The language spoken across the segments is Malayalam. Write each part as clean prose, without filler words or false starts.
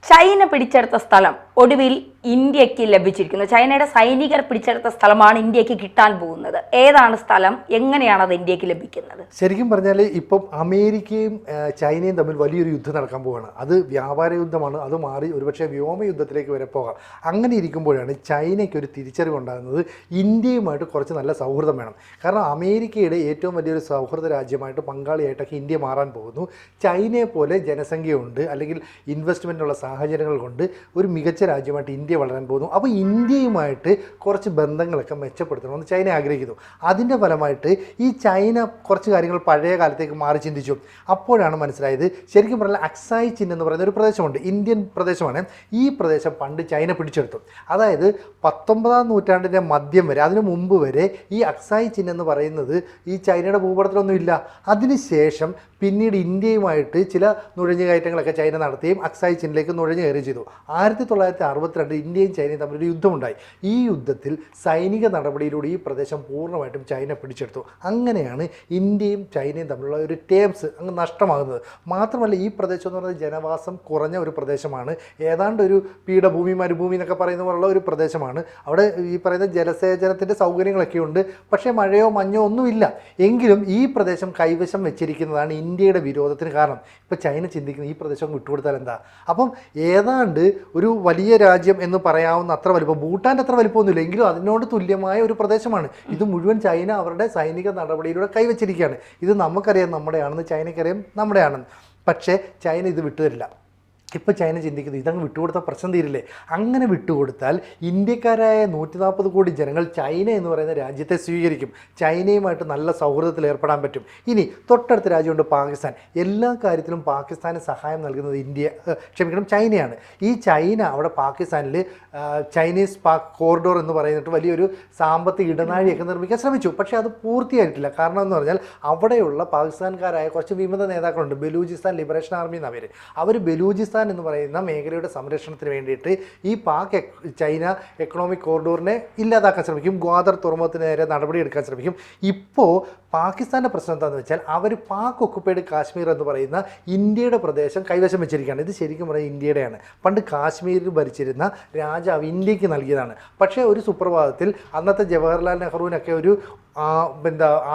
ചൈന പിടിച്ചെടുത്ത സ്ഥലം ഒടുവിൽ ഇന്ത്യക്ക് ലഭിച്ചിരിക്കുന്നു. ചൈനയുടെ സൈനികർ പിടിച്ചെടുത്ത സ്ഥലമാണ് ഇന്ത്യക്ക് കിട്ടാൻ പോകുന്നത്. ഏതാണ് സ്ഥലം, എങ്ങനെയാണ് അത് ഇന്ത്യക്ക് ലഭിക്കുന്നത്? ശരിക്കും പറഞ്ഞാൽ ഇപ്പം അമേരിക്കയും ചൈനയും തമ്മിൽ വലിയൊരു യുദ്ധം നടക്കാൻ പോവുകയാണ്. അത് വ്യാപാര യുദ്ധമാണ്. അത് മാറി ഒരുപക്ഷെ വ്യോമ യുദ്ധത്തിലേക്ക് വരെ പോകാം. അങ്ങനെ ഇരിക്കുമ്പോഴാണ് ചൈനയ്ക്ക് ഒരു തിരിച്ചറിവുണ്ടാകുന്നത് ഇന്ത്യയുമായിട്ട് കുറച്ച് നല്ല സൗഹൃദം വേണം. കാരണം അമേരിക്കയുടെ ഏറ്റവും വലിയൊരു സൗഹൃദ രാജ്യമായിട്ട് പങ്കാളിയായിട്ടൊക്കെ ഇന്ത്യ മാറാൻ പോകുന്നു. ചൈനയെ പോലെ ജനസംഖ്യയുണ്ട്, അല്ലെങ്കിൽ ഇൻവെസ്റ്റ്മെൻറ്റുള്ള സാഹചര്യങ്ങൾ കൊണ്ട് ഒരു മികച്ച രാജ്യമായിട്ട് ഇന്ത്യ വളരാൻ പോകുന്നു. അപ്പോൾ ഇന്ത്യയുമായിട്ട് കുറച്ച് ബന്ധങ്ങളൊക്കെ മെച്ചപ്പെടുത്തണമെന്ന് ചൈന ആഗ്രഹിക്കുന്നു. അതിൻ്റെ ഫലമായിട്ട് ഈ ചൈന കുറച്ച് കാര്യങ്ങൾ പഴയ കാലത്തേക്ക് മാറി ചിന്തിച്ചു. അപ്പോഴാണ് മനസ്സിലായത് ശരിക്കും പറഞ്ഞാൽ അക്സായി ചിൻ എന്ന് പറയുന്ന ഒരു പ്രദേശമുണ്ട്, ഇന്ത്യൻ പ്രദേശമാണ്. ഈ പ്രദേശം പണ്ട് ചൈന പിടിച്ചെടുത്തു. അതായത് 19-ാം നൂറ്റാണ്ടിൻ്റെ മധ്യം വരെ, അതിനു മുമ്പ് വരെ ഈ അക്സായി ചിൻ എന്ന് പറയുന്നത് ഈ ചൈനയുടെ ഭൂപടത്തിലൊന്നും ഇല്ല. അതിനുശേഷം പിന്നീട് ഇന്ത്യയുമായിട്ട് ചില നുഴഞ്ഞുകയറ്റങ്ങളൊക്കെ ചൈന നടത്തുകയും അക്സായി ചിന്നിലേക്ക് നുഴഞ്ഞു കയറുകയും ചെയ്തു. 1962 ഇന്ത്യയും ചൈനയും തമ്മിലൊരു യുദ്ധമുണ്ടായി. ഈ യുദ്ധത്തിൽ സൈനിക നടപടിയിലൂടെ ഈ പ്രദേശം പൂർണ്ണമായിട്ടും ചൈന പിടിച്ചെടുത്തു. അങ്ങനെയാണ് ഇന്ത്യയും ചൈനയും തമ്മിലുള്ള ഒരു ടേംസ് അങ്ങ് നഷ്ടമാകുന്നത്. മാത്രമല്ല ഈ പ്രദേശം എന്ന് പറയുന്നത് ജനവാസം കുറഞ്ഞ ഒരു പ്രദേശമാണ്. ഏതാണ്ട് ഒരു പീഠഭൂമി, മരുഭൂമി എന്നൊക്കെ പറയുന്ന പോലുള്ള ഒരു പ്രദേശമാണ്. അവിടെ ഈ പറയുന്ന ജലസേചനത്തിൻ്റെ സൗകര്യങ്ങളൊക്കെ ഉണ്ട്, പക്ഷേ മഴയോ മഞ്ഞോ ഒന്നുമില്ല. എങ്കിലും ഈ പ്രദേശം കൈവശം വെച്ചിരിക്കുന്നതാണ് ഇന്ത്യയുടെ വിരോധത്തിന് കാരണം. ഇപ്പോൾ ചൈന ചിന്തിക്കുന്നത് ഈ പ്രദേശം വിട്ടുകൊടുത്താൽ എന്താ. അപ്പം ഏതാണ്ട് ഒരു വലിയ രാജ്യം എന്ന് പറയാവുന്ന അത്ര വലിപ്പം, ഭൂട്ടാൻ്റെ അത്ര വലിപ്പമൊന്നുമില്ല, എങ്കിലും അതിനോട് തുല്യമായ ഒരു പ്രദേശമാണ്. ഇത് മുഴുവൻ ചൈന അവരുടെ സൈനിക നടപടിയിലൂടെ കൈവച്ചിരിക്കുകയാണ്. ഇത് നമുക്കറിയാം നമ്മുടെയാണെന്ന്, ചൈനയ്ക്കറിയാം നമ്മുടെയാണെന്ന്. പക്ഷേ ചൈന ഇത് വിട്ടുതരില്ല. ഇപ്പോൾ ചൈന ചിന്തിക്കുന്നത് ഇതങ്ങ് വിട്ടുകൊടുത്താൽ പ്രശ്നം തീരില്ലേ. അങ്ങനെ വിട്ടുകൊടുത്താൽ ഇന്ത്യക്കാരായ 140 കോടി ജനങ്ങൾ ചൈന എന്ന് പറയുന്ന രാജ്യത്തെ സ്വീകരിക്കും. ചൈനയുമായിട്ട് നല്ല സൗഹൃദത്തിൽ ഏർപ്പെടാൻ പറ്റും. ഇനി തൊട്ടടുത്ത രാജ്യമുണ്ട് പാകിസ്ഥാൻ. എല്ലാ കാര്യത്തിലും പാകിസ്ഥാന് സഹായം നൽകുന്നത് ചൈനയാണ്. ഈ ചൈന അവിടെ പാകിസ്ഥാനിൽ ചൈനീസ് പാക് കോറിഡോർ എന്ന് പറയുന്നിട്ട് വലിയൊരു സാമ്പത്തിക ഇടനാഴിയൊക്കെ നിർമ്മിക്കാൻ ശ്രമിച്ചു. പക്ഷേ അത് പൂർത്തിയായിട്ടില്ല. കാരണം എന്ന് പറഞ്ഞാൽ അവിടെയുള്ള പാകിസ്ഥാൻകാരായ കുറച്ച് വിമത നേതാക്കളുണ്ട്. ബലൂചിസ്ഥാൻ ലിബറേഷൻ ആർമി എന്നാണ് അവർ ബലൂചിസ്ഥാൻ എന്ന് പറയുന്ന മേഖലയുടെ സംരക്ഷണത്തിന് വേണ്ടിയിട്ട് ഈ ചൈന എക്കണോമിക് കോറിഡോറിനെ ഇല്ലാതാക്കാൻ ശ്രമിക്കും. ഗ്വാദർ തുറമുഖത്തിന് നേരെ നടപടിയെടുക്കാൻ ശ്രമിക്കും. ഇപ്പോൾ പാകിസ്ഥാൻ്റെ പ്രശ്നം എന്താണെന്ന് വെച്ചാൽ അവർ പാക് ഒക്കുപ്പൈഡ് കാശ്മീർ എന്ന് പറയുന്ന ഇന്ത്യയുടെ പ്രദേശം കൈവശം വെച്ചിരിക്കുകയാണ്. ഇത് ശരിക്കും പറഞ്ഞാൽ ഇന്ത്യയുടെയാണ്. പണ്ട് കാശ്മീരിൽ ഭരിച്ചിരുന്ന രാജാവ് ഇന്ത്യക്ക് നൽകിയതാണ്. പക്ഷേ ഒരു സുപ്രഭാതത്തിൽ അന്നത്തെ ജവഹർലാൽ നെഹ്റുവിനൊക്കെ ഒരു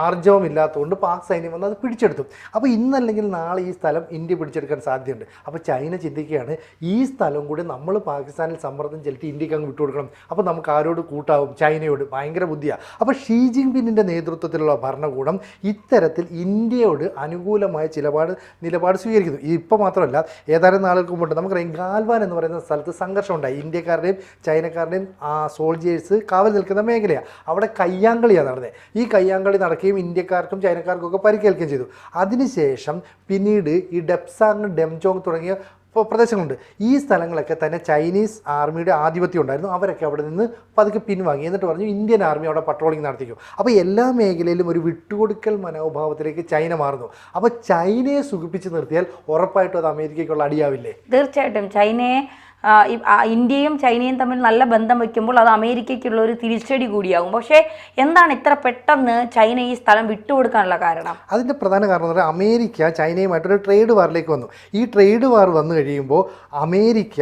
ആർജവം ഇല്ലാത്തതുകൊണ്ട് പാക് സൈന്യം വന്ന് അത് പിടിച്ചെടുത്തു. അപ്പോൾ ഇന്നല്ലെങ്കിൽ നാളെ ഈ സ്ഥലം ഇന്ത്യ പിടിച്ചെടുക്കാൻ സാധ്യതയുണ്ട്. അപ്പോൾ ചൈന ചിന്തിക്കുകയാണ് ഈ സ്ഥലം കൂടി നമ്മൾ പാകിസ്ഥാനിൽ സമ്മർദ്ദം ചെലുത്തി ഇന്ത്യക്ക് അങ്ങ് വിട്ടുകൊടുക്കണം. അപ്പോൾ നമുക്ക് ആരോട് കൂട്ടാവും? ചൈനയോട്. ഭയങ്കര ബുദ്ധിയാണ്. അപ്പോൾ ഷീ ജിൻപിങ്ങിൻ്റെ നേതൃത്വത്തിലുള്ള ഭരണകൂടം ഇത്തരത്തിൽ ഇന്ത്യയോട് അനുകൂലമായ നിലപാട് സ്വീകരിക്കുന്നു. ഇപ്പോൾ മാത്രമല്ല, ഏതാനും നാളുകൾക്ക് മുമ്പ് നമുക്കറിയാം ഗാൽവാൻ എന്ന് പറയുന്ന സ്ഥലത്ത് സംഘർഷം ഉണ്ടായി. ഇന്ത്യക്കാരുടെയും ചൈനക്കാരുടെയും സോൾജിയേഴ്സ് കാവൽ നിൽക്കുന്ന മേഖലയാണ്. അവിടെ കയ്യാങ്കളിയാണ് നടന്നത്. ഈ കയ്യാങ്കളി നടക്കുകയും ഇന്ത്യക്കാർക്കും ചൈനക്കാർക്കും ഒക്കെ പരിക്കേൽക്കുകയും ചെയ്തു. അതിനുശേഷം പിന്നീട് ഈ ഡെപ്സാങ്, ഡെംജോങ് തുടങ്ങിയ പ്രദേശങ്ങളുണ്ട്. ഈ സ്ഥലങ്ങളൊക്കെ തന്നെ ചൈനീസ് ആർമിയുടെ ആധിപത്യം ഉണ്ടായിരുന്നു. അവരൊക്കെ അവിടെ നിന്ന് പതുക്കെ പിൻവാങ്ങി. എന്നിട്ട് പറഞ്ഞു ഇന്ത്യൻ ആർമി അവിടെ പട്രോളിംഗ് നടത്തിക്കും. അപ്പോൾ എല്ലാ മേഖലയിലും ഒരു വിട്ടുകൊടുക്കൽ മനോഭാവത്തിലേക്ക് ചൈന മാറുന്നു. അപ്പോൾ ചൈനയെ സുഖിപ്പിച്ച് നിർത്തിയാൽ ഉറപ്പായിട്ടും അത് അമേരിക്കയ്ക്കുള്ള അടിയാവില്ലേ? തീർച്ചയായിട്ടും ചൈനയെ ഇന്ത്യയും ചൈനയും തമ്മിൽ നല്ല ബന്ധം വയ്ക്കുമ്പോൾ അത് അമേരിക്കയ്ക്കുള്ള ഒരു തിരിച്ചടി കൂടിയാകും. പക്ഷേ എന്താണ് ഇത്ര പെട്ടെന്ന് ചൈന ഈ സ്ഥലം വിട്ടുകൊടുക്കാനുള്ള കാരണം? അതിൻ്റെ പ്രധാന കാരണം എന്ന് പറഞ്ഞാൽ അമേരിക്ക ചൈനയുമായിട്ടൊരു ട്രേഡ് വാറിലേക്ക് വന്നു. ഈ ട്രേഡ് വാർ വന്നു കഴിയുമ്പോൾ അമേരിക്ക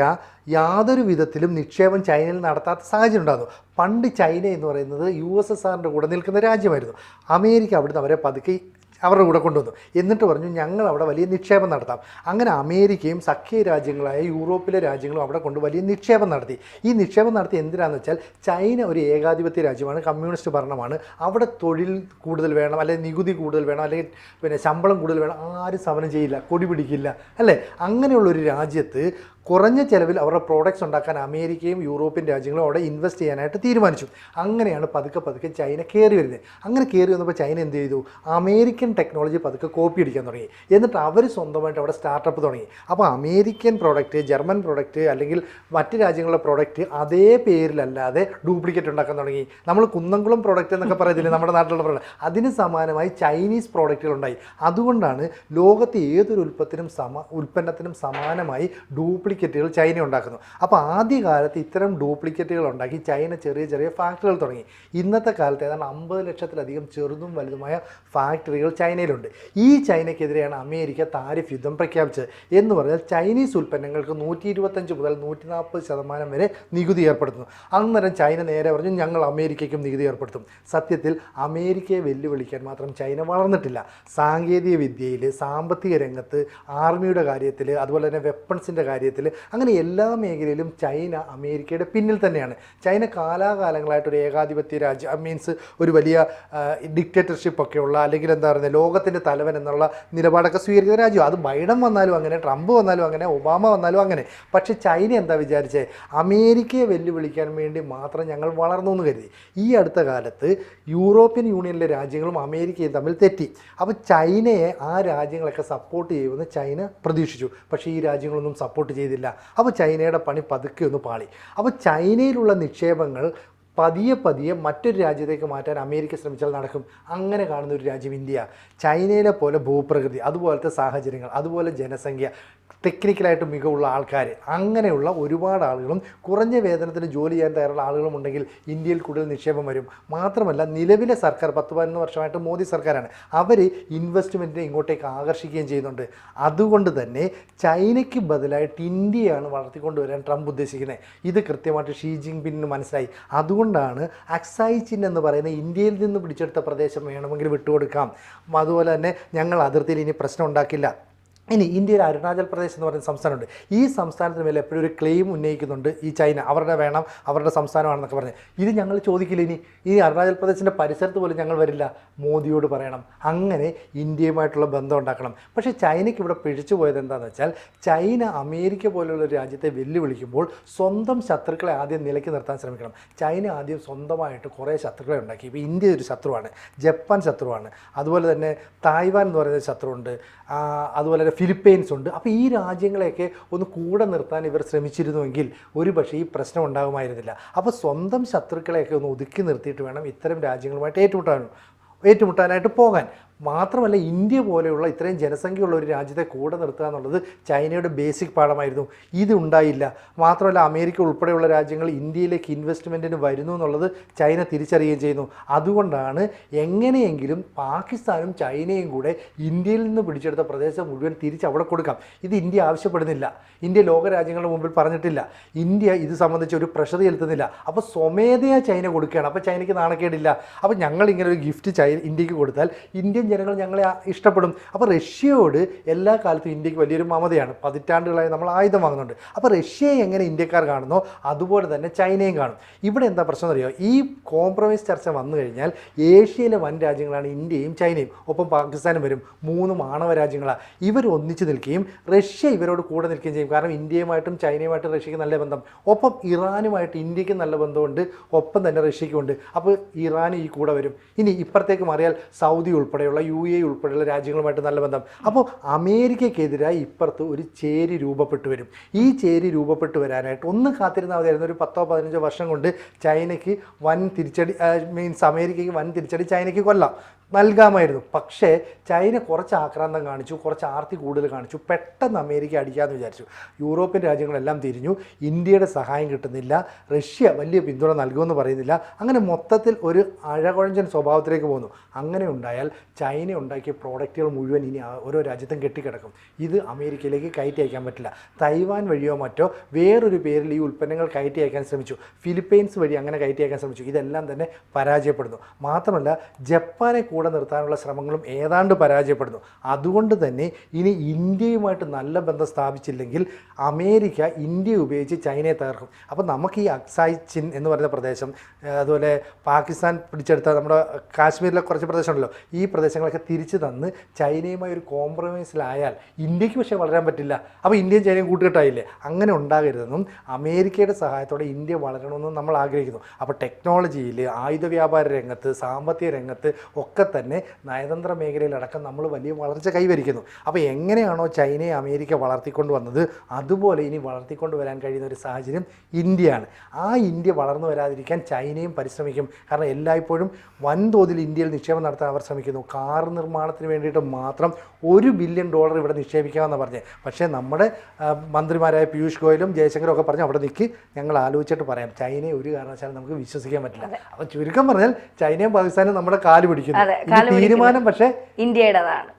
യാതൊരു വിധത്തിലും നിക്ഷേപം ചൈനയിൽ നടത്താത്ത സാഹചര്യം ഉണ്ടാകുന്നു. പണ്ട് ചൈന എന്ന് പറയുന്നത് USSRൻ്റെ കൂടെ നിൽക്കുന്ന രാജ്യമായിരുന്നു. അമേരിക്ക അവിടുന്ന് അവരെ പതുക്കെ അവരുടെ കൂടെ കൊണ്ടുവന്നു. എന്നിട്ട് പറഞ്ഞു ഞങ്ങൾ അവിടെ വലിയ നിക്ഷേപം നടത്താം. അങ്ങനെ അമേരിക്കയും സഖ്യ രാജ്യങ്ങളായ യൂറോപ്പിലെ രാജ്യങ്ങളും അവിടെ കൊണ്ട് വലിയ നിക്ഷേപം നടത്തി. ഈ നിക്ഷേപം നടത്തി എന്തിനാണെന്ന് വെച്ചാൽ ചൈന ഒരു ഏകാധിപത്യ രാജ്യമാണ്, കമ്മ്യൂണിസ്റ്റ് ഭരണമാണ്. അവിടെ തൊഴിൽ കൂടുതൽ വേണം, അല്ലെങ്കിൽ നികുതി കൂടുതൽ വേണം, അല്ലെങ്കിൽ ശമ്പളം കൂടുതൽ വേണം. ആരും സമരം ചെയ്യില്ല, കൊടി പിടിക്കില്ല, അല്ലേ? അങ്ങനെയുള്ളൊരു രാജ്യത്ത് കുറഞ്ഞ ചിലവിൽ അവരുടെ പ്രോഡക്റ്റ്സ് ഉണ്ടാക്കാൻ അമേരിക്കയും യൂറോപ്യൻ രാജ്യങ്ങളും അവിടെ ഇൻവെസ്റ്റ് ചെയ്യാനായിട്ട് തീരുമാനിച്ചു. അങ്ങനെയാണ് പതുക്കെ ചൈന കയറി വരുന്നത്. അങ്ങനെ കയറി വന്നപ്പോൾ ചൈന എന്ത് ചെയ്തു? അമേരിക്കൻ ടെക്നോളജി പതുക്കെ കോപ്പി അടിക്കാൻ തുടങ്ങി. എന്നിട്ട് അവർ സ്വന്തമായിട്ട് അവിടെ സ്റ്റാർട്ടപ്പ് തുടങ്ങി. അപ്പോൾ അമേരിക്കൻ പ്രോഡക്റ്റ്, ജർമ്മൻ പ്രോഡക്റ്റ് അല്ലെങ്കിൽ മറ്റ് രാജ്യങ്ങളുടെ പ്രോഡക്റ്റ് അതേ പേരിലല്ലാതെ ഡ്യൂപ്ലിക്കേറ്റ് ഉണ്ടാക്കാൻ തുടങ്ങി. നമ്മൾ കുന്നംകുളം പ്രോഡക്റ്റ് എന്നൊക്കെ പറയത്തില്ലേ നമ്മുടെ നാട്ടിലുള്ള പ്രോഡക്റ്റ്, അതിന് സമാനമായി ചൈനീസ് പ്രോഡക്റ്റുകളുണ്ടായി. അതുകൊണ്ടാണ് ലോകത്തെ ഏതൊരു ഉൽപ്പന്നത്തിനും സമാനമായി ഡ്യൂപ്ലിക്കേറ്റ് ഡ്യൂപ്ലിക്കേറ്റുകൾ ചൈന ഉണ്ടാക്കുന്നു. അപ്പോൾ ആദ്യകാലത്ത് ഇത്തരം ഡ്യൂപ്ലിക്കേറ്റുകൾ ഉണ്ടാക്കി ചൈന ചെറിയ ചെറിയ ഫാക്ടറികൾ തുടങ്ങി. ഇന്നത്തെ കാലത്ത് ഏതാണ്ട് 50 ലക്ഷത്തിലധികം ചെറുതും വലുതുമായ ഫാക്ടറികൾ ചൈനയിലുണ്ട്. ഈ ചൈനയ്ക്കെതിരെയാണ് അമേരിക്ക താരിഫ് യുദ്ധം പ്രഖ്യാപിച്ചത്. എന്ന് പറഞ്ഞാൽ ചൈനീസ് ഉൽപ്പന്നങ്ങൾക്ക് 125 മുതൽ 140% വരെ നികുതി ഏർപ്പെടുത്തുന്നു. അന്നേരം ചൈന നേരെ പറഞ്ഞു ഞങ്ങൾ അമേരിക്കയ്ക്കും നികുതി ഏർപ്പെടുത്തും. സത്യത്തിൽ അമേരിക്കയെ വെല്ലുവിളിക്കാൻ മാത്രം ചൈന വളർന്നിട്ടില്ല. സാങ്കേതിക വിദ്യയിൽ, സാമ്പത്തിക രംഗത്ത്, ആർമിയുടെ കാര്യത്തിൽ, അതുപോലെ തന്നെ വെപ്പൺസിൻ്റെ കാര്യത്തിൽ, അങ്ങനെ എല്ലാ മേഖലയിലും ചൈന അമേരിക്കയുടെ പിന്നിൽ തന്നെയാണ്. ചൈന കാലാകാലങ്ങളായിട്ടൊരു ഏകാധിപത്യ രാജ്യം, മീൻസ് ഒരു വലിയ ഡിക്റ്റേറ്റർഷിപ്പ് ഒക്കെ ഉള്ള, അല്ലെങ്കിൽ എന്താ പറയുക, ലോകത്തിൻ്റെ തലവൻ എന്നുള്ള നിലപാടൊക്കെ സ്വീകരിക്കുന്ന രാജ്യം. അത് ബൈഡൻ വന്നാലും അങ്ങനെ, ട്രംപ് വന്നാലും അങ്ങനെ, ഒബാമ വന്നാലും അങ്ങനെ. പക്ഷേ ചൈന എന്താ വിചാരിച്ചത്? അമേരിക്കയെ വെല്ലുവിളിക്കാൻ വേണ്ടി മാത്രം ഞങ്ങൾ വളർന്നു എന്ന് കരുതി. ഈ അടുത്ത കാലത്ത് യൂറോപ്യൻ യൂണിയനിലെ രാജ്യങ്ങളും അമേരിക്കയും തമ്മിൽ തെറ്റി. അപ്പോൾ ചൈനയെ ആ രാജ്യങ്ങളൊക്കെ സപ്പോർട്ട് ചെയ്യുമെന്ന് ചൈന പ്രതീക്ഷിച്ചു. പക്ഷേ ഈ രാജ്യങ്ങളൊന്നും സപ്പോർട്ട് ചെയ്തില്ല. അപ്പോൾ ചൈനയുടെ പണി പതുക്കെ ഒന്ന് പാളി. അപ്പോൾ ചൈനയിലുള്ള നിക്ഷേപങ്ങൾ പതിയെ പതിയെ മറ്റൊരു രാജ്യത്തേക്ക് മാറ്റാൻ അമേരിക്ക ശ്രമിച്ചാൽ നടക്കും. അങ്ങനെ കാണുന്ന ഒരു രാജ്യം ഇന്ത്യ. ചൈനയിലെ പോലെ ഭൂപ്രകൃതി, അതുപോലത്തെ സാഹചര്യങ്ങൾ, അതുപോലെ ജനസംഖ്യ, ടെക്നിക്കലായിട്ട് മികവുള്ള ആൾക്കാർ, അങ്ങനെയുള്ള ഒരുപാട് ആളുകളും കുറഞ്ഞ വേതനത്തിന് ജോലി ചെയ്യാൻ തയ്യാറുള്ള ആളുകളും ഉണ്ടെങ്കിൽ ഇന്ത്യയിൽ കൂടുതൽ നിക്ഷേപം വരും. മാത്രമല്ല നിലവിലെ സർക്കാർ 10-11 വർഷമായിട്ട് മോദി സർക്കാരാണ്. അവർ ഇൻവെസ്റ്റ്മെൻറ്റിനെ ഇങ്ങോട്ടേക്ക് ആകർഷിക്കുകയും ചെയ്യുന്നുണ്ട്. അതുകൊണ്ട് തന്നെ ചൈനയ്ക്ക് ബദലായിട്ട് ഇന്ത്യയാണ് വളർത്തിക്കൊണ്ടുവരാൻ ട്രംപ് ഉദ്ദേശിക്കുന്നത്. ഇത് കൃത്യമായിട്ട് ഷീ ജിൻപിങ്ങിന് മനസ്സിലായി. അതുകൊണ്ടാണ് അക്സായി ചിൻ എന്ന് പറയുന്ന ഇന്ത്യയിൽ നിന്ന് പിടിച്ചെടുത്ത പ്രദേശം വേണമെങ്കിൽ വിട്ടുകൊടുക്കാം, അതുപോലെ തന്നെ ഞങ്ങൾ അതിർത്തിയിൽ ഇനി പ്രശ്നം ഉണ്ടാക്കില്ല. ഇനി ഇന്ത്യയിൽ അരുണാചൽ പ്രദേശ് എന്ന് പറയുന്ന സംസ്ഥാനമുണ്ട്. ഈ സംസ്ഥാനത്തിന് മേലെ എപ്പോഴും ഒരു ക്ലെയിം ഉന്നയിക്കുന്നുണ്ട് ഈ ചൈന. അവരുടെ വേണം, അവരുടെ സംസ്ഥാനമാണെന്നൊക്കെ പറഞ്ഞ്. ഇത് ഞങ്ങൾ ചോദിക്കില്ല. ഇനി അരുണാചൽ പ്രദേശിൻ്റെ പരിസരത്ത് പോലും ഞങ്ങൾ വരില്ല. മോദിയോട് പറയണം. അങ്ങനെ ഇന്ത്യയുമായിട്ടുള്ള ബന്ധം ഉണ്ടാക്കണം. പക്ഷേ ചൈനയ്ക്ക് ഇവിടെ പിഴച്ചു പോയത് എന്താണെന്ന് വെച്ചാൽ, ചൈന അമേരിക്ക പോലുള്ള ഒരു രാജ്യത്തെ വെല്ലുവിളിക്കുമ്പോൾ സ്വന്തം ശത്രുക്കളെ ആദ്യം നിലയ്ക്ക് നിർത്താൻ ശ്രമിക്കണം. ചൈന ആദ്യം സ്വന്തമായിട്ട് കുറേ ശത്രുക്കളെ ഉണ്ടാക്കി. ഇപ്പോൾ ഇന്ത്യ ഒരു ശത്രുവാണ്, ജപ്പാൻ ശത്രുവാണ്, അതുപോലെ തന്നെ തായ്വാൻ എന്ന് പറയുന്ന ശത്രുവുണ്ട്, അതുപോലെ തന്നെ ഫിലിപ്പൈൻസ് ഉണ്ട്. അപ്പോൾ ഈ രാജ്യങ്ങളെയൊക്കെ ഒന്ന് കൂടെ നിർത്താൻ ഇവർ ശ്രമിച്ചിരുന്നുവെങ്കിൽ ഒരു പക്ഷേ ഈ പ്രശ്നം ഉണ്ടാകുമായിരുന്നില്ല. അപ്പോൾ സ്വന്തം ശത്രുക്കളെയൊക്കെ ഒന്ന് ഒതുക്കി നിർത്തിയിട്ട് വേണം ഇത്തരം രാജ്യങ്ങളുമായിട്ട് ഏറ്റുമുട്ടാനായിട്ട് പോകാൻ. മാത്രമല്ല ഇന്ത്യ പോലെയുള്ള ഇത്രയും ജനസംഖ്യയുള്ള ഒരു രാജ്യത്തെ കൂടെ നിർത്തുക എന്നുള്ളത് ചൈനയുടെ ബേസിക് പാഠമായിരുന്നു. ഇതുണ്ടായില്ല. മാത്രമല്ല അമേരിക്ക ഉൾപ്പെടെയുള്ള രാജ്യങ്ങൾ ഇന്ത്യയിലേക്ക് ഇൻവെസ്റ്റ്മെൻറ്റിന് വരുന്നു എന്നുള്ളത് ചൈന തിരിച്ചറിയുകയും ചെയ്യുന്നു. അതുകൊണ്ടാണ് എങ്ങനെയെങ്കിലും പാകിസ്ഥാനും ചൈനയും കൂടെ ഇന്ത്യയിൽ നിന്ന് പിടിച്ചെടുത്ത പ്രദേശം മുഴുവൻ തിരിച്ച് അവിടെ കൊടുക്കാം. ഇത് ഇന്ത്യ ആവശ്യപ്പെടുന്നില്ല. ഇന്ത്യ ലോകരാജ്യങ്ങളുടെ മുമ്പിൽ പറഞ്ഞിട്ടില്ല. ഇന്ത്യ ഇത് സംബന്ധിച്ച് ഒരു പ്രഷർ ചെലുത്തുന്നില്ല. അപ്പോൾ സ്വമേധയാ ചൈന കൊടുക്കുകയാണ്. അപ്പോൾ ചൈനയ്ക്ക് നാണക്കേടില്ല. അപ്പോൾ ഞങ്ങളിങ്ങനെ ഒരു ഗിഫ്റ്റ് ഇന്ത്യക്ക് കൊടുത്താൽ ഇന്ത്യൻ ജനങ്ങൾ ഞങ്ങളെ ഇഷ്ടപ്പെടും. അപ്പോൾ റഷ്യയോട് എല്ലാ കാലത്തും ഇന്ത്യക്ക് വലിയൊരു മമതയാണ്. പതിറ്റാണ്ടുകളായി നമ്മൾ ആയുധം വാങ്ങുന്നുണ്ട്. അപ്പോൾ റഷ്യയെ എങ്ങനെ ഇന്ത്യക്കാർ കാണുന്നോ അതുപോലെ തന്നെ ചൈനയും കാണും. ഇവിടെ എന്താ പ്രശ്നം അറിയോ? ഈ കോംപ്രമൈസ് ചർച്ച വന്നു കഴിഞ്ഞാൽ ഏഷ്യയിലെ വൻ രാജ്യങ്ങളാണ് ഇന്ത്യയും ചൈനയും, ഒപ്പം പാകിസ്ഥാനും വരും. 3 ആണവ രാജ്യങ്ങളാണ്. ഇവർ ഒന്നിച്ചു നിൽക്കുകയും റഷ്യ ഇവരോട് കൂടെ നിൽക്കുകയും ചെയ്യും. കാരണം ഇന്ത്യയുമായിട്ടും ചൈനയുമായിട്ടും റഷ്യയ്ക്ക് നല്ല ബന്ധം, ഒപ്പം ഇറാനുമായിട്ട് ഇന്ത്യക്ക് നല്ല ബന്ധമുണ്ട്, ഒപ്പം തന്നെ റഷ്യയ്ക്കുണ്ട്. അപ്പോൾ ഇറാൻ ഈ കൂടെ വരും. ഇനി ഇപ്പുറത്തേക്ക് മാറിയാൽ സൗദി ഉൾപ്പെടെയുള്ള UAE ഉൾപ്പെടെയുള്ള രാജ്യങ്ങളുമായിട്ട് നല്ല ബന്ധം. അപ്പോൾ അമേരിക്കയ്ക്കെതിരായി ഇപ്പുറത്ത് ഒരു ചേരി രൂപപ്പെട്ടു വരും. ഈ ചേരി രൂപപ്പെട്ടു വരാനായിട്ട് ഒന്ന് കാത്തിരുന്നാൽ മതിയായിരുന്നു. ഒരു 10-15 വർഷം കൊണ്ട് ചൈനയ്ക്ക് വൻ തിരിച്ചടി, അമേരിക്കയ്ക്ക് വൻ തിരിച്ചടി ചൈനയ്ക്ക് നൽകാമായിരുന്നു. പക്ഷേ ചൈന കുറച്ച് ആക്രാന്തം കാണിച്ചു, കുറച്ച് ആർത്തി കൂടുതൽ കാണിച്ചു. പെട്ടെന്ന് അമേരിക്ക അടിക്കാമെന്ന് വിചാരിച്ചു. യൂറോപ്യൻ രാജ്യങ്ങളെല്ലാം തിരിഞ്ഞു. ഇന്ത്യയുടെ സഹായം കിട്ടുന്നില്ല. റഷ്യ വലിയ പിന്തുണ നൽകുമെന്ന് പറയുന്നില്ല. അങ്ങനെ മൊത്തത്തിൽ ഒരു അഴകുഴഞ്ചൻ സ്വഭാവത്തിലേക്ക് പോകുന്നു. അങ്ങനെ ഉണ്ടായാൽ ചൈന ഉണ്ടാക്കിയ പ്രോഡക്റ്റുകൾ മുഴുവൻ ഇനി ഓരോ രാജ്യത്തും കെട്ടിക്കിടക്കും. ഇത് അമേരിക്കയിലേക്ക് കയറ്റി അയക്കാൻ പറ്റില്ല. തൈവാൻ വഴിയോ മറ്റോ വേറൊരു പേരിൽ ഈ ഉൽപ്പന്നങ്ങൾ കയറ്റി അയക്കാൻ ശ്രമിച്ചു. ഫിലിപ്പൈൻസ് വഴി അങ്ങനെ കയറ്റി അയക്കാൻ ശ്രമിച്ചു. ഇതെല്ലാം തന്നെ പരാജയപ്പെടുന്നു. മാത്രമല്ല ജപ്പാനെ കൂടെ നിർത്താനുള്ള ശ്രമങ്ങളും ഏതാണ്ട് പരാജയപ്പെടുന്നു. അതുകൊണ്ട് തന്നെ ഇനി ഇന്ത്യയുമായിട്ട് നല്ല ബന്ധം സ്ഥാപിച്ചില്ലെങ്കിൽ അമേരിക്ക ഇന്ത്യയെ ഉപയോഗിച്ച് ചൈനയെ തകർക്കും. അപ്പോൾ നമുക്ക് ഈ അക്സായി ചിൻ എന്ന് പറയുന്ന പ്രദേശം, അതുപോലെ പാകിസ്ഥാൻ പിടിച്ചെടുത്ത നമ്മുടെ കാശ്മീരിലെ കുറച്ച് പ്രദേശമുണ്ടല്ലോ, ഈ പ്രദേശങ്ങളൊക്കെ തിരിച്ചു തന്ന് ചൈനയുമായി ഒരു കോംപ്രമൈസിലായാൽ ഇന്ത്യക്ക് പക്ഷേ വളരാൻ പറ്റില്ല. അപ്പോൾ ഇന്ത്യയും ചൈനയും കൂട്ടുകെട്ടായില്ലേ? അങ്ങനെ ഉണ്ടാകരുതെന്നും അമേരിക്കയുടെ സഹായത്തോടെ ഇന്ത്യ വളരണമെന്നും നമ്മൾ ആഗ്രഹിക്കുന്നു. അപ്പോൾ ടെക്നോളജിയിൽ, ആയുധ വ്യാപാര രംഗത്ത്, സാമ്പത്തിക രംഗത്ത് ഒക്കെ തന്നെ നയതന്ത്ര മേഖലയിലടക്കം നമ്മൾ വലിയ വളർച്ച കൈവരിക്കുന്നു. അപ്പോൾ എങ്ങനെയാണോ ചൈനയെ അമേരിക്ക വളർത്തിക്കൊണ്ട് വന്നത് അതുപോലെ ഇനി വളർത്തിക്കൊണ്ട് വരാൻ കഴിയുന്ന ഒരു സാഹചര്യം ഇന്ത്യയാണ്. ആ ഇന്ത്യ വളർന്നു വരാതിരിക്കാൻ ചൈനയും പരിശ്രമിക്കും. കാരണം എല്ലായ്പ്പോഴും വൻതോതിൽ ഇന്ത്യയിൽ നിക്ഷേപം നടത്താൻ അവർ ശ്രമിക്കുന്നു. കാർ നിർമ്മാണത്തിന് വേണ്ടിയിട്ട് മാത്രം $1 ബില്യൺ ഇവിടെ നിക്ഷേപിക്കാമെന്ന് പറഞ്ഞ്. പക്ഷേ നമ്മുടെ മന്ത്രിമാരായ പീയൂഷ് ഗോയലും ജയശങ്കറും ഒക്കെ പറഞ്ഞ് അവിടെ നിൽക്കി, ഞങ്ങൾ ആലോചിച്ചിട്ട് പറയാം. ചൈനയെ ഒരു കാരണവശാലും നമുക്ക് വിശ്വസിക്കാൻ പറ്റില്ല. അപ്പം ചുരുക്കം പറഞ്ഞാൽ ചൈനയും പാകിസ്ഥാനും നമ്മുടെ കാല് പിടിക്കുന്നു. തീരുമാനം പക്ഷേ ഇന്ത്യയുടേതാണ്.